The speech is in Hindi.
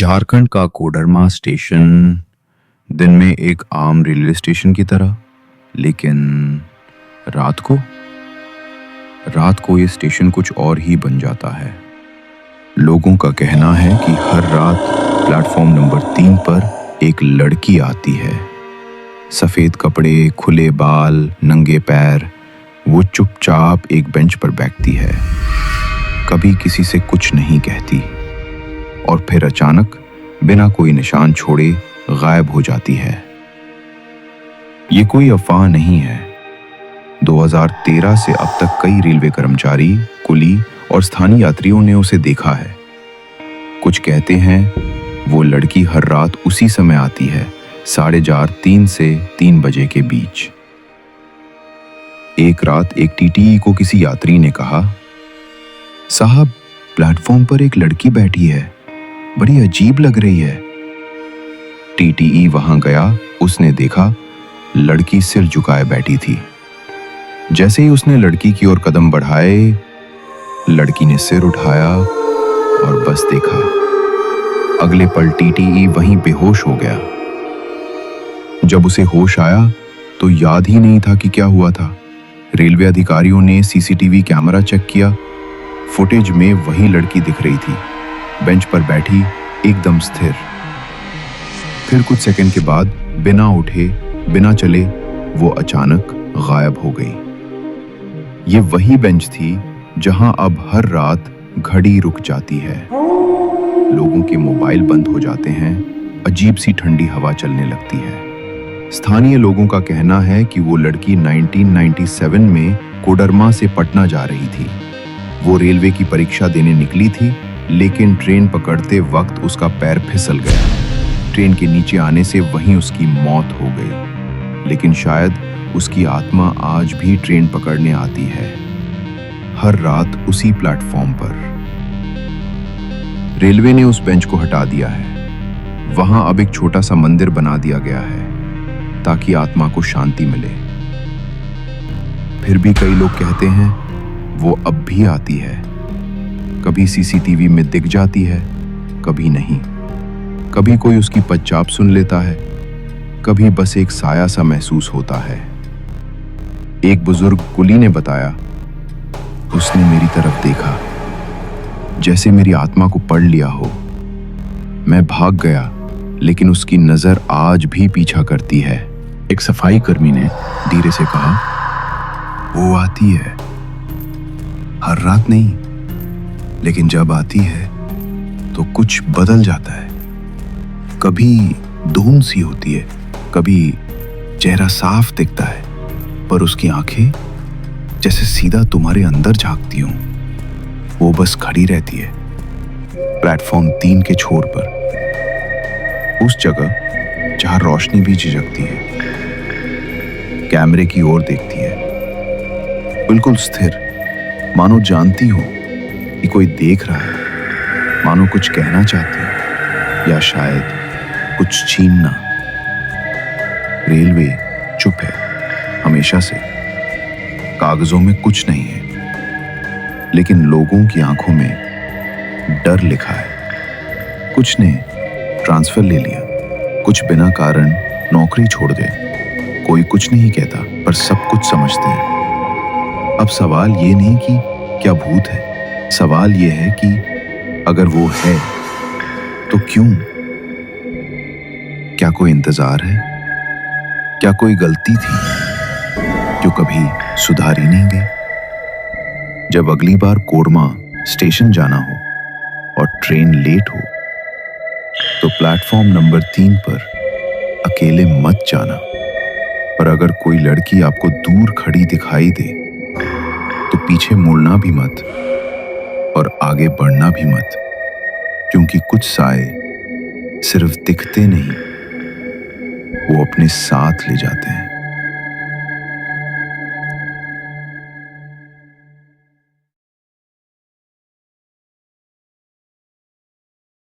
झारखंड का कोडरमा स्टेशन दिन में एक आम रेलवे स्टेशन की तरह, लेकिन रात को ये स्टेशन कुछ और ही बन जाता है। लोगों का कहना है कि हर रात प्लेटफॉर्म नंबर 3 पर एक लड़की आती है। सफेद कपड़े, खुले बाल, नंगे पैर। वो चुपचाप एक बेंच पर बैठती है, कभी किसी से कुछ नहीं कहती और फिर अचानक बिना कोई निशान छोड़े गायब हो जाती है। ये कोई अफवाह नहीं है। 2013 से अब तक कई रेलवे कर्मचारी, कुली और स्थानीय यात्रियों ने उसे देखा है। कुछ कहते हैं वो लड़की हर रात उसी समय आती है, 3:30 से 3 बजे के बीच। एक रात एक टीटीई को किसी यात्री ने कहा, साहब, प्लेटफॉर्म पर एक लड़की बैठी है, बड़ी अजीब लग रही है। टीटीई वहां गया, उसने देखा लड़की सिर झुकाए बैठी थी। जैसे ही उसने लड़की की ओर कदम बढ़ाए, लड़की ने सिर उठाया और बस देखा। अगले पल टीटीई वहीं बेहोश हो गया। जब उसे होश आया तो याद ही नहीं था कि क्या हुआ था। रेलवे अधिकारियों ने सीसीटीवी कैमरा चेक किया। फुटेज में वही लड़की दिख रही थी, बेंच पर बैठी, एकदम स्थिर। फिर कुछ सेकंड के बाद बिना उठे, बिना चले वो अचानक गायब हो गई। ये वही बेंच थी जहां अब हर रात घड़ी रुक जाती है, लोगों के मोबाइल बंद हो जाते हैं, अजीब सी ठंडी हवा चलने लगती है। स्थानीय लोगों का कहना है कि वो लड़की 1997 में कोडरमा से पटना जा रही थी। वो रेलवे की परीक्षा देने निकली थी, लेकिन ट्रेन पकड़ते वक्त उसका पैर फिसल गया। ट्रेन के नीचे आने से वहीं उसकी मौत हो गई। लेकिन शायद उसकी आत्मा आज भी ट्रेन पकड़ने आती है, हर रात उसी प्लेटफॉर्म पर। रेलवे ने उस बेंच को हटा दिया है। वहां अब एक छोटा सा मंदिर बना दिया गया है ताकि आत्मा को शांति मिले। फिर भी कई लोग कहते हैं वो अब भी आती है। कभी सीसीटीवी में दिख जाती है, कभी नहीं। कभी कोई उसकी पदचाप सुन लेता है, कभी बस एक साया सा महसूस होता है। एक बुजुर्ग कुली ने बताया, उसने मेरी तरफ देखा, जैसे मेरी आत्मा को पढ़ लिया हो। मैं भाग गया, लेकिन उसकी नजर आज भी पीछा करती है। एक सफाई कर्मी ने धीरे से कहा, वो आती है, हर रात नहीं, लेकिन जब आती है तो कुछ बदल जाता है। कभी धुंध सी होती है, कभी चेहरा साफ दिखता है, पर उसकी आंखें जैसे सीधा तुम्हारे अंदर झांकती हों। वो बस खड़ी रहती है, प्लेटफॉर्म 3 के छोर पर, उस जगह जहां रोशनी भी झिझकती है। कैमरे की ओर देखती है, बिल्कुल स्थिर, मानो जानती हो कि कोई देख रहा है, मानो कुछ कहना चाहती है या शायद कुछ छीनना। रेलवे चुप है हमेशा से। कागजों में कुछ नहीं है, लेकिन लोगों की आंखों में डर लिखा है। कुछ ने ट्रांसफर ले लिया, कुछ बिना कारण नौकरी छोड़ गए। कोई कुछ नहीं कहता, पर सब कुछ समझते हैं। अब सवाल ये नहीं कि क्या भूत है, सवाल ये है कि अगर वो है तो क्यों? क्या कोई इंतजार है? क्या कोई गलती थी जो कभी सुधारी नहीं गई? जब अगली बार कोडरमा स्टेशन जाना हो और ट्रेन लेट हो, तो प्लेटफॉर्म नंबर 3 पर अकेले मत जाना। पर अगर कोई लड़की आपको दूर खड़ी दिखाई दे, तो पीछे मुड़ना भी मत और आगे बढ़ना भी मत, क्योंकि कुछ साए सिर्फ दिखते नहीं, वो अपने साथ ले जाते हैं।